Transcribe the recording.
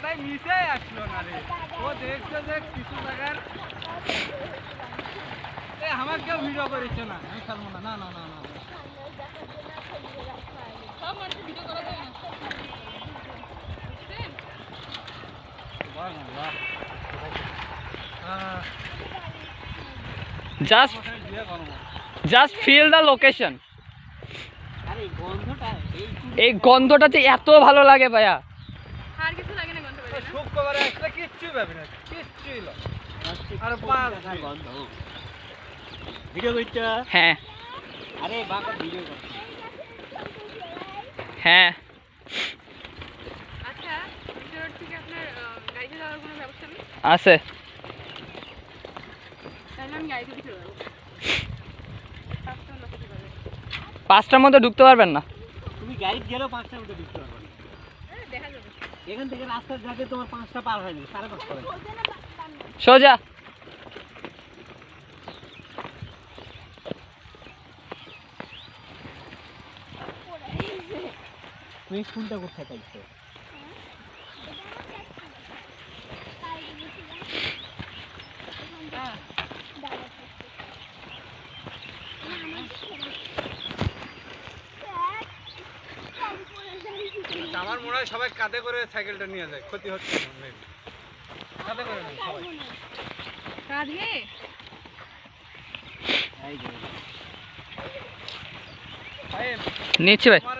ভাই নিচে আসলো না রে, ও দেখছে যে কিছু জায়গার আমার কেউ ভিডিও করেছে না, আমি ছাড়বো না। না না না না সব মানুষ ভিডিও করা যায় না। Just feel the location. এই গন্ধটাতে এত ভালো লাগে ভাইয়া। আর কিছু লাগে না গন্ধ পেলে না। শুক্রবারে আসলে কিচ্ছুই পাবি না, কিচ্ছুই না। আর পাঁচ গন্ধ ভিডিও করতে। হ্যাঁ আরে বাবা ভিডিও কর। হ্যাঁ আচ্ছা, মিশর থেকে আপনার গাড়িতে যাওয়ার কোনো ব্যবস্থা নেই? আছে। তাহলে আমি গাড়িতে চলে যাবো। 5টা লোক যেতে পারবে। 5টার মধ্যে ঢুকতে পারবেন না। তুমি গাড়ি গেলেও 5টার মধ্যে ঢুকতে পারবে না। দেখা যাবে। এখান থেকে রাস্তার যাতে তোমার 5টা পার হয়ে যাবে, 5:30 হবে। সোজা। তুমি কোনটা করতে চাইছো? আমার মনে হয় সবাই কাঁধে করে সাইকেলটা নিয়ে যায়, ক্ষতি হচ্ছে না। কাঁধে করে না সবাই। কাঁধে? এই যে নিচ্ছি ভাই।